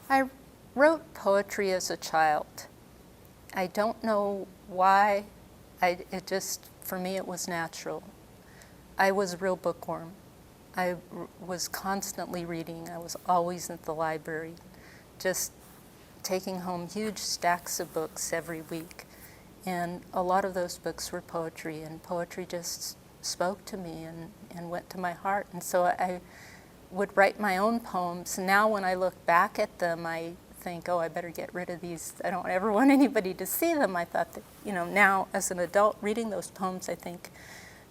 I wrote poetry as a child. I don't know why. For me, it was natural. I was a real bookworm. I was constantly reading. I was always at the library, just taking home huge stacks of books every week. And a lot of those books were poetry, and poetry just spoke to me and went to my heart. And so I would write my own poems. Now when I look back at them, I think, oh, I better get rid of these. I don't ever want anybody to see them. I thought that, now as an adult reading those poems, I think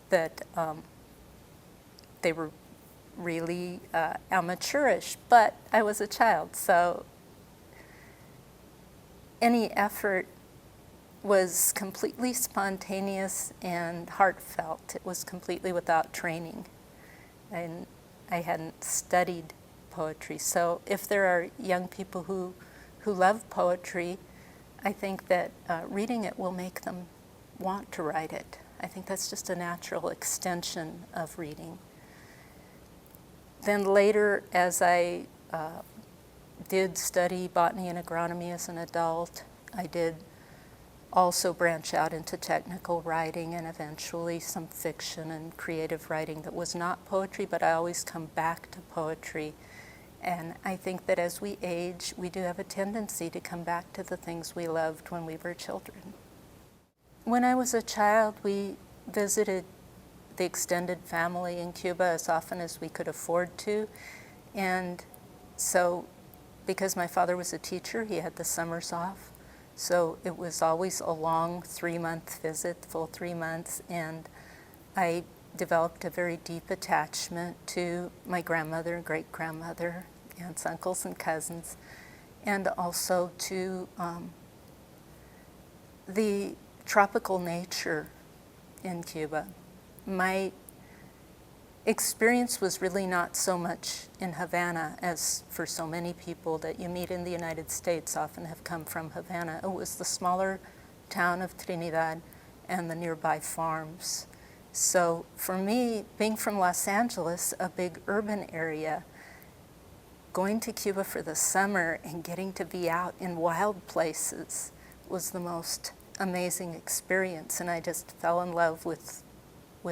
that they were really amateurish, but I was a child, so any effort was completely spontaneous and heartfelt. It was completely without training, and I hadn't studied poetry. So if there are young people who love poetry, I think that reading it will make them want to write it. I think that's just a natural extension of reading. Then later, as I did study botany and agronomy as an adult, I did also branch out into technical writing and eventually some fiction and creative writing that was not poetry, but I always come back to poetry. And I think that as we age, we do have a tendency to come back to the things we loved when we were children. When I was a child, we visited the extended family in Cuba as often as we could afford to. And so, because my father was a teacher, he had the summers off. So it was always a long 3-month visit, full 3 months, and I developed a very deep attachment to my grandmother and great-grandmother, aunts, uncles, and cousins, and also to the tropical nature in Cuba. My experience was really not so much in Havana as for so many people that you meet in the United States often have come from Havana. It was the smaller town of Trinidad and the nearby farms. So for me, being from Los Angeles, a big urban area, going to Cuba for the summer and getting to be out in wild places was the most amazing experience. And I just fell in love with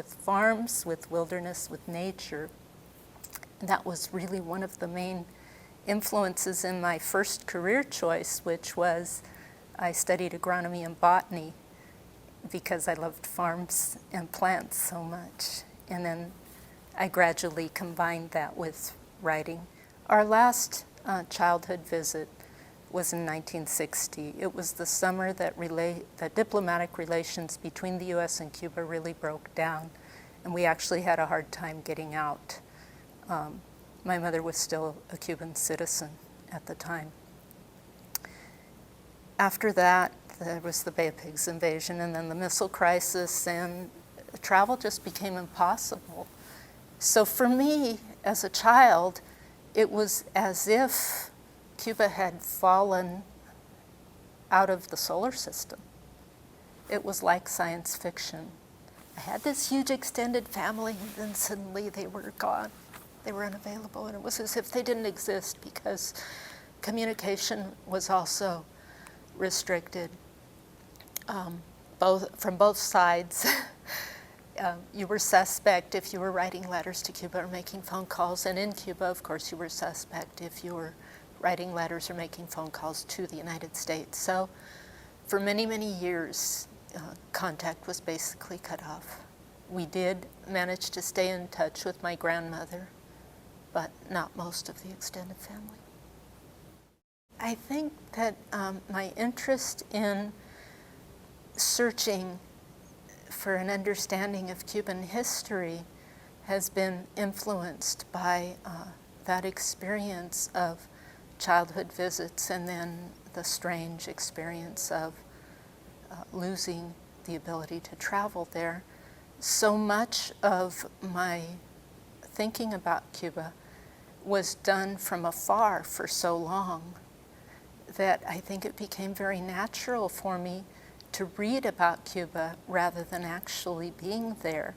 farms, with wilderness, with nature. And that was really one of the main influences in my first career choice, which was I studied agronomy and botany because I loved farms and plants so much. And then I gradually combined that with writing. Our last childhood visit was in 1960. It was the summer that diplomatic relations between the U.S. and Cuba really broke down, and we actually had a hard time getting out. My mother was still a Cuban citizen at the time. After that, there was the Bay of Pigs invasion and then the missile crisis, and travel just became impossible. So for me, as a child, it was as if Cuba had fallen out of the solar system. It was like science fiction. I had this huge extended family, and then suddenly they were gone. They were unavailable, and it was as if they didn't exist because communication was also restricted from both sides. You were suspect if you were writing letters to Cuba or making phone calls, and in Cuba, of course, you were suspect if you were writing letters or making phone calls to the United States. So for many, many years, contact was basically cut off. We did manage to stay in touch with my grandmother, but not most of the extended family. I think that my interest in searching for an understanding of Cuban history has been influenced by that experience of childhood visits and then the strange experience of losing the ability to travel there. So much of my thinking about Cuba was done from afar for so long that I think it became very natural for me to read about Cuba rather than actually being there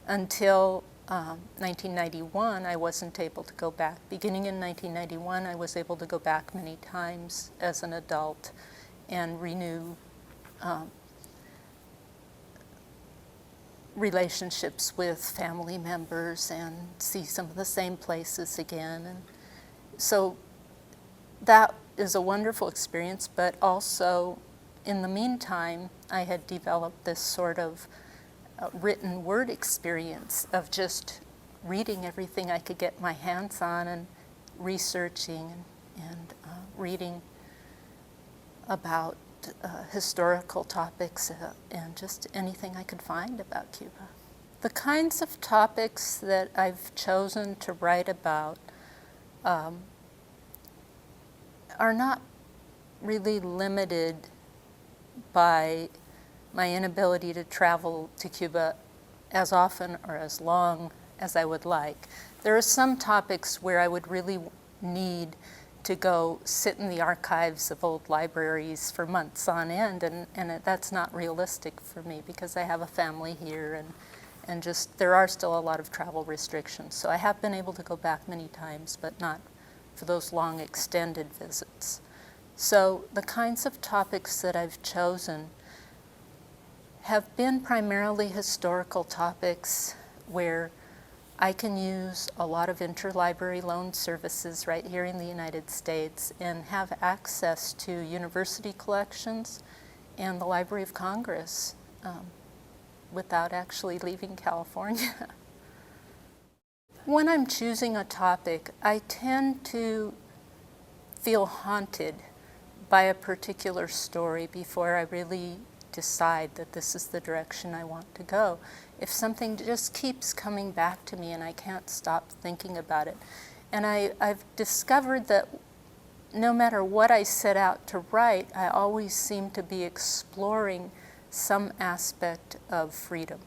until 1991, I wasn't able to go back. Beginning in 1991, I was able to go back many times as an adult and renew relationships with family members and see some of the same places again. And so that is a wonderful experience, but also in the meantime, I had developed this sort of written word experience of just reading everything I could get my hands on and researching and reading about historical topics and just anything I could find about Cuba. The kinds of topics that I've chosen to write about are not really limited by my inability to travel to Cuba as often or as long as I would like. There are some topics where I would really need to go sit in the archives of old libraries for months on end, and that's not realistic for me because I have a family here and just there are still a lot of travel restrictions. So I have been able to go back many times, but not for those long extended visits. So the kinds of topics that I've chosen have been primarily historical topics where I can use a lot of interlibrary loan services right here in the United States and have access to university collections and the Library of Congress without actually leaving California. When I'm choosing a topic, I tend to feel haunted by a particular story before I really decide that this is the direction I want to go. If something just keeps coming back to me and I can't stop thinking about it. And I've discovered that no matter what I set out to write, I always seem to be exploring some aspect of freedom,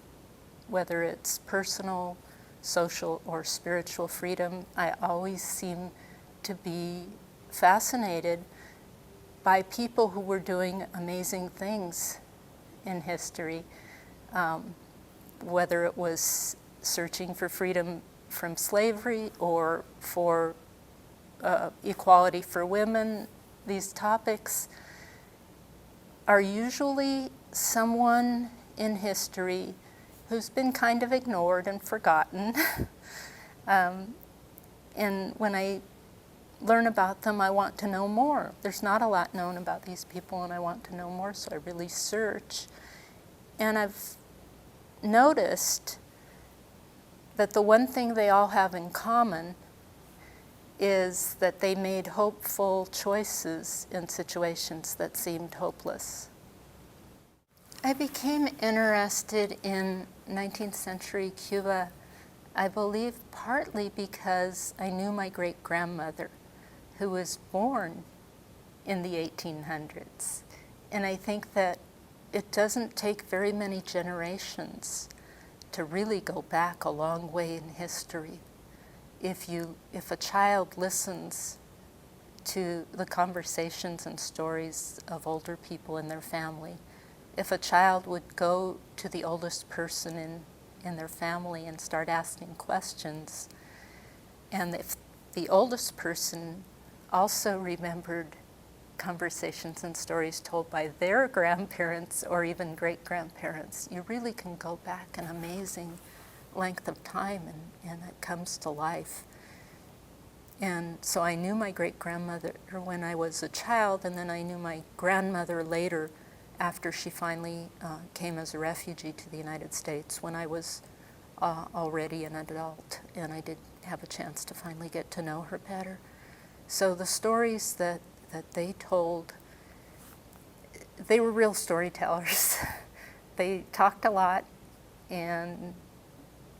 whether it's personal, social, or spiritual freedom. I always seem to be fascinated by people who were doing amazing things in history, whether it was searching for freedom from slavery or for equality for women. These topics are usually someone in history who's been kind of ignored and forgotten. And when I learn about them, I want to know more. There's not a lot known about these people and I want to know more, so I really search. And I've noticed that the one thing they all have in common is that they made hopeful choices in situations that seemed hopeless. I became interested in 19th century Cuba, I believe partly because I knew my great-grandmother, who was born in the 1800s. And I think that it doesn't take very many generations to really go back a long way in history. If a child listens to the conversations and stories of older people in their family, if a child would go to the oldest person in their family and start asking questions, and if the oldest person also remembered conversations and stories told by their grandparents or even great-grandparents, you really can go back an amazing length of time and it comes to life. And so I knew my great-grandmother when I was a child, and then I knew my grandmother later after she finally came as a refugee to the United States when I was already an adult, and I did have a chance to finally get to know her better. So the stories that they told, they were real storytellers. They talked a lot and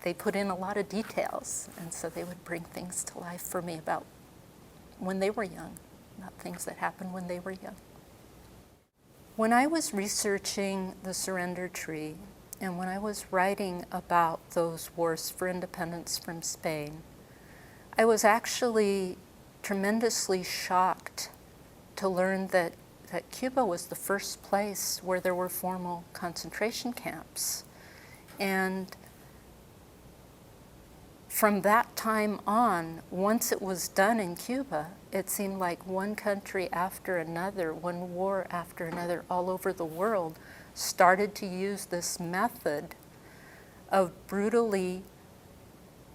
they put in a lot of details, and so they would bring things to life for me about when they were young, about things that happened when they were young. When I was researching the Surrender Tree and when I was writing about those wars for independence from Spain, I was actually tremendously shocked to learn that Cuba was the first place where there were formal concentration camps. And from that time on, once it was done in Cuba, it seemed like one country after another, one war after another all over the world started to use this method of brutally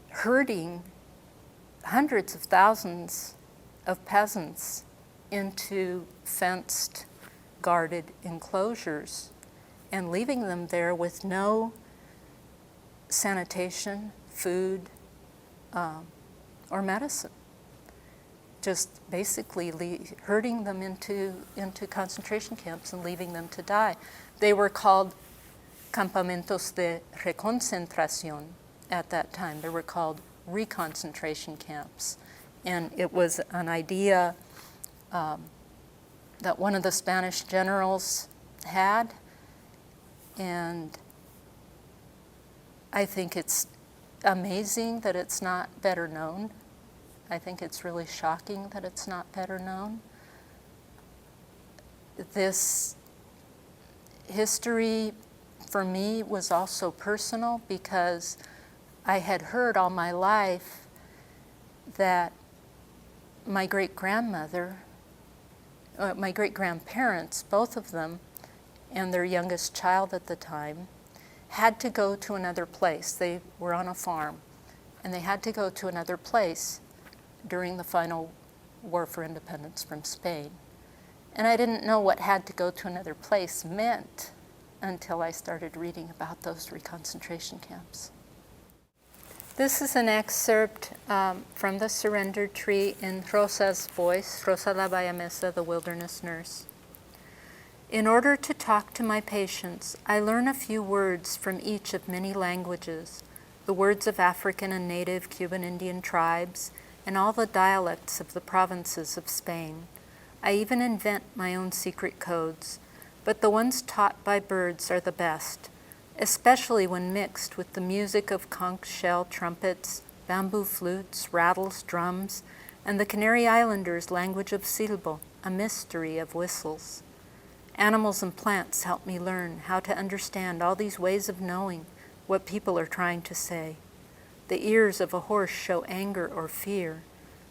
herding hundreds of thousands of peasants into fenced, guarded enclosures and leaving them there with no sanitation, food, or medicine. Just basically herding them into concentration camps and leaving them to die. They were called campamentos de reconcentración at that time. They were called reconcentration camps. And it was an idea that one of the Spanish generals had, and I think it's amazing that it's not better known. I think it's really shocking that it's not better known. This history for me was also personal because I had heard all my life that my great-grandmother, my great-grandparents, both of them, and their youngest child at the time, had to go to another place. They were on a farm, and they had to go to another place during the final War for Independence from Spain. And I didn't know what had to go to another place meant until I started reading about those reconcentration camps. This is an excerpt from The Surrender Tree in Rosa's voice, Rosa la Bayamesa, the wilderness nurse. In order to talk to my patients, I learn a few words from each of many languages, the words of African and native Cuban Indian tribes, and all the dialects of the provinces of Spain. I even invent my own secret codes, but the ones taught by birds are the best, especially when mixed with the music of conch shell trumpets, bamboo flutes, rattles, drums, and the Canary Islanders' language of silbo, a mystery of whistles. Animals and plants help me learn how to understand all these ways of knowing what people are trying to say. The ears of a horse show anger or fear.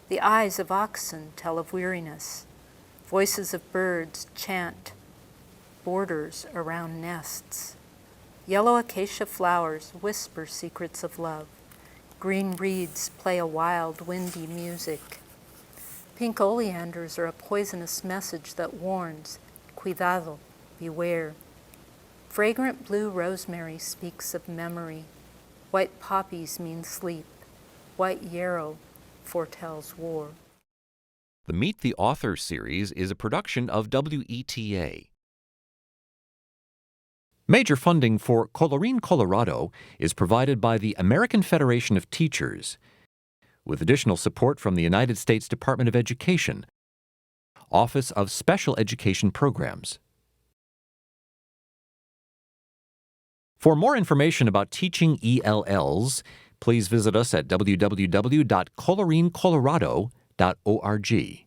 The eyes of oxen tell of weariness. Voices of birds chant borders around nests. Yellow acacia flowers whisper secrets of love. Green reeds play a wild, windy music. Pink oleanders are a poisonous message that warns, cuidado, beware. Fragrant blue rosemary speaks of memory. White poppies mean sleep. White yarrow foretells war. The Meet the Author series is a production of WETA. Major funding for Colorín Colorado is provided by the American Federation of Teachers, with additional support from the United States Department of Education, Office of Special Education Programs. For more information about teaching ELLs, please visit us at www.colorincolorado.org.